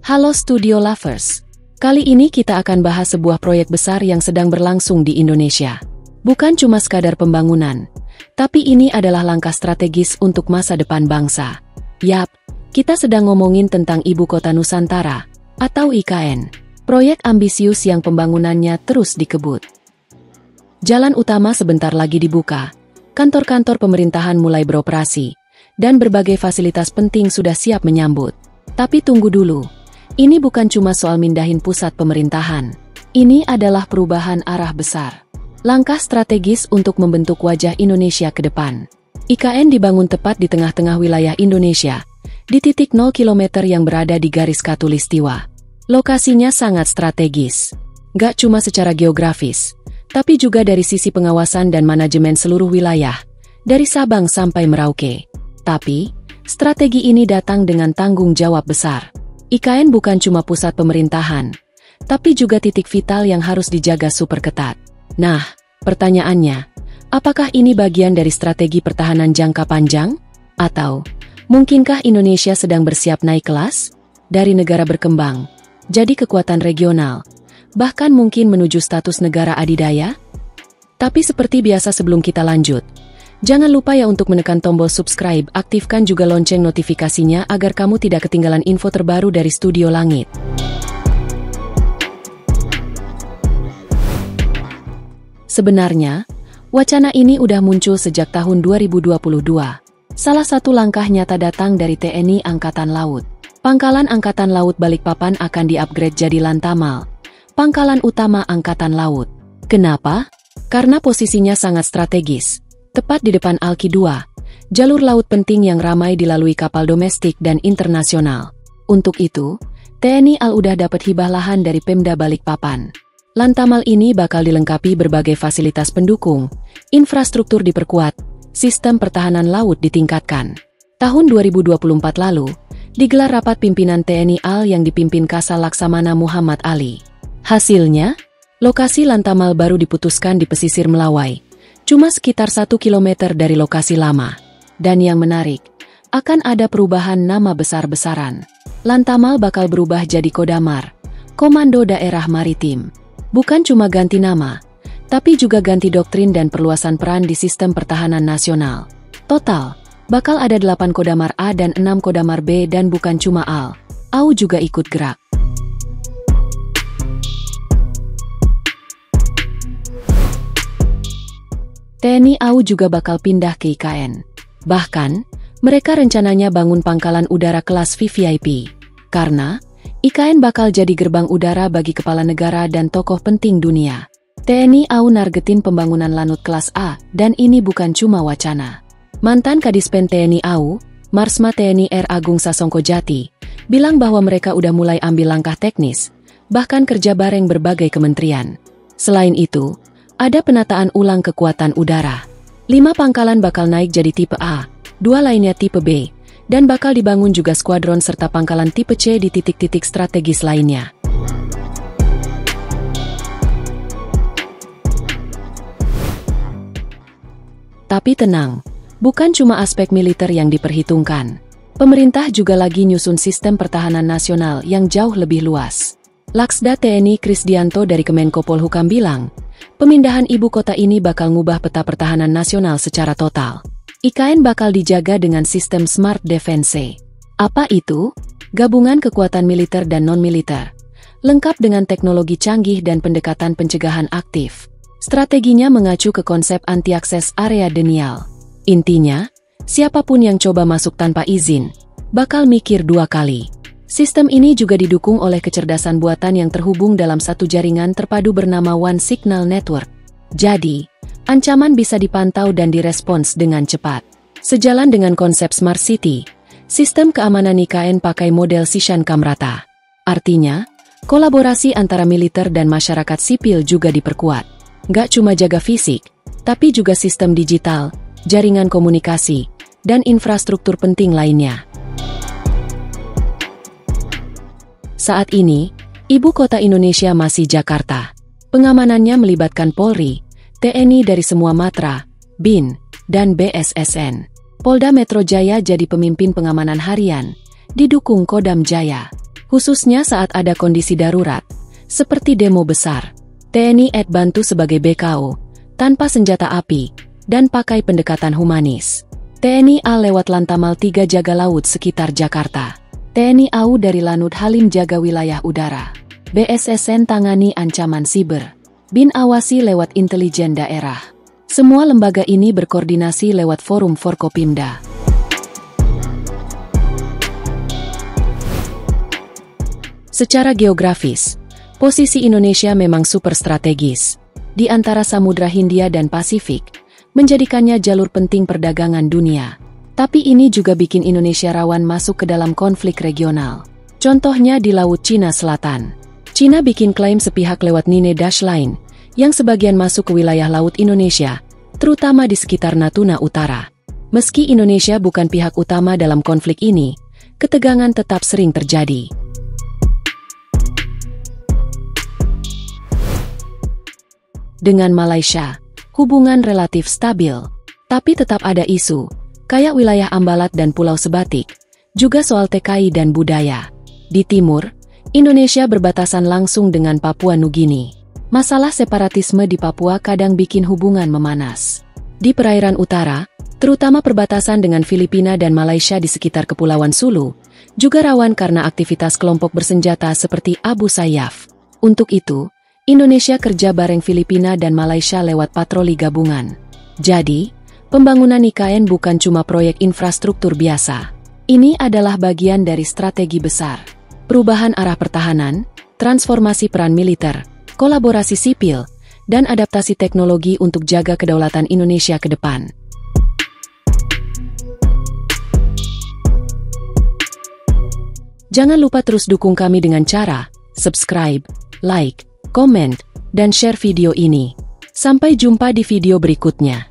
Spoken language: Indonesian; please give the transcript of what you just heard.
Halo Studio Lovers. Kali ini kita akan bahas sebuah proyek besar yang sedang berlangsung di Indonesia. Bukan cuma sekadar pembangunan, tapi ini adalah langkah strategis untuk masa depan bangsa. Yap, kita sedang ngomongin tentang Ibu Kota Nusantara, atau IKN. Proyek ambisius yang pembangunannya terus dikebut. Jalan utama sebentar lagi dibuka, kantor-kantor pemerintahan mulai beroperasi, dan berbagai fasilitas penting sudah siap menyambut. Tapi tunggu dulu. Ini bukan cuma soal mindahin pusat pemerintahan. Ini adalah perubahan arah besar. Langkah strategis untuk membentuk wajah Indonesia ke depan. IKN dibangun tepat di tengah-tengah wilayah Indonesia, di titik 0 km yang berada di garis khatulistiwa. Lokasinya sangat strategis. Gak cuma secara geografis, tapi juga dari sisi pengawasan dan manajemen seluruh wilayah, dari Sabang sampai Merauke. Tapi, strategi ini datang dengan tanggung jawab besar. IKN bukan cuma pusat pemerintahan, tapi juga titik vital yang harus dijaga super ketat. Nah, pertanyaannya, apakah ini bagian dari strategi pertahanan jangka panjang? Atau, mungkinkah Indonesia sedang bersiap naik kelas? Dari negara berkembang, jadi kekuatan regional, bahkan mungkin menuju status negara adidaya? Tapi seperti biasa sebelum kita lanjut, jangan lupa ya untuk menekan tombol subscribe, aktifkan juga lonceng notifikasinya agar kamu tidak ketinggalan info terbaru dari Studio Langit. Sebenarnya, wacana ini udah muncul sejak tahun 2022. Salah satu langkah nyata datang dari TNI Angkatan Laut. Pangkalan Angkatan Laut Balikpapan akan di-upgrade jadi Lantamal, Pangkalan Utama Angkatan Laut. Kenapa? Karena posisinya sangat strategis. Tepat di depan Alki 2, jalur laut penting yang ramai dilalui kapal domestik dan internasional. Untuk itu, TNI AL udah dapat hibah lahan dari Pemda Balikpapan. Lantamal ini bakal dilengkapi berbagai fasilitas pendukung, infrastruktur diperkuat, sistem pertahanan laut ditingkatkan. Tahun 2024 lalu, digelar rapat pimpinan TNI AL yang dipimpin Kasal Laksamana Muhammad Ali. Hasilnya, lokasi Lantamal baru diputuskan di pesisir Melawai, cuma sekitar 1 km dari lokasi lama. Dan yang menarik, akan ada perubahan nama besar-besaran. Lantamal bakal berubah jadi Kodamar, Komando Daerah Maritim. Bukan cuma ganti nama, tapi juga ganti doktrin dan perluasan peran di sistem pertahanan nasional. Total, bakal ada 8 Kodamar A dan 6 Kodamar B, dan bukan cuma AU juga ikut gerak. TNI AU juga bakal pindah ke IKN. Bahkan, mereka rencananya bangun pangkalan udara kelas VVIP. Karena, IKN bakal jadi gerbang udara bagi kepala negara dan tokoh penting dunia. TNI AU nargetin pembangunan lanut kelas A, dan ini bukan cuma wacana. Mantan Kadispen TNI AU, Marsma TNI R. Agung Sasongkojati, bilang bahwa mereka udah mulai ambil langkah teknis, bahkan kerja bareng berbagai kementerian. Selain itu, ada penataan ulang kekuatan udara. 5 pangkalan bakal naik jadi tipe A, 2 lainnya tipe B, dan bakal dibangun juga skuadron serta pangkalan tipe C di titik-titik strategis lainnya. Tapi tenang, bukan cuma aspek militer yang diperhitungkan. Pemerintah juga lagi nyusun sistem pertahanan nasional yang jauh lebih luas. Laksda TNI Krisdianto dari Kemenko Polhukam bilang, pemindahan ibu kota ini bakal ngubah peta pertahanan nasional secara total. IKN bakal dijaga dengan sistem Smart Defense. Apa itu? Gabungan kekuatan militer dan non-militer, lengkap dengan teknologi canggih dan pendekatan pencegahan aktif. Strateginya mengacu ke konsep anti-akses area denial. Intinya, siapapun yang coba masuk tanpa izin, bakal mikir 2 kali. Sistem ini juga didukung oleh kecerdasan buatan yang terhubung dalam satu jaringan terpadu bernama One Signal Network. Jadi, ancaman bisa dipantau dan direspons dengan cepat. Sejalan dengan konsep Smart City, sistem keamanan IKN pakai model Sishan Kamrata. Artinya, kolaborasi antara militer dan masyarakat sipil juga diperkuat. Gak cuma jaga fisik, tapi juga sistem digital, jaringan komunikasi, dan infrastruktur penting lainnya. Saat ini, ibu kota Indonesia masih Jakarta. Pengamanannya melibatkan Polri, TNI dari semua matra, BIN, dan BSSN. Polda Metro Jaya jadi pemimpin pengamanan harian, didukung Kodam Jaya. khususnya saat ada kondisi darurat, seperti demo besar. TNI AD bantu sebagai BKO, tanpa senjata api, dan pakai pendekatan humanis. TNI A lewat Lantamal 3 jaga laut sekitar Jakarta. TNI AU dari Lanut Halim jaga wilayah udara. BSSN tangani ancaman siber. BIN awasi lewat intelijen daerah. Semua lembaga ini berkoordinasi lewat forum Forkopimda. Secara geografis, posisi Indonesia memang super strategis. Di antara Samudra Hindia dan Pasifik, menjadikannya jalur penting perdagangan dunia. Tapi ini juga bikin Indonesia rawan masuk ke dalam konflik regional. Contohnya di Laut Cina Selatan. Cina bikin klaim sepihak lewat Nine Dash Line, yang sebagian masuk ke wilayah laut Indonesia, terutama di sekitar Natuna Utara. Meski Indonesia bukan pihak utama dalam konflik ini, ketegangan tetap sering terjadi. Dengan Malaysia, hubungan relatif stabil, tapi tetap ada isu, kayak wilayah Ambalat dan Pulau Sebatik, juga soal TKI dan budaya. Di timur, Indonesia berbatasan langsung dengan Papua Nugini. Masalah separatisme di Papua kadang bikin hubungan memanas. Di perairan utara, terutama perbatasan dengan Filipina dan Malaysia di sekitar Kepulauan Sulu, juga rawan karena aktivitas kelompok bersenjata seperti Abu Sayyaf. Untuk itu, Indonesia kerja bareng Filipina dan Malaysia lewat patroli gabungan. Jadi, pembangunan IKN bukan cuma proyek infrastruktur biasa. Ini adalah bagian dari strategi besar. Perubahan arah pertahanan, transformasi peran militer, kolaborasi sipil, dan adaptasi teknologi untuk jaga kedaulatan Indonesia ke depan. Jangan lupa terus dukung kami dengan cara subscribe, like, komen, dan share video ini. Sampai jumpa di video berikutnya.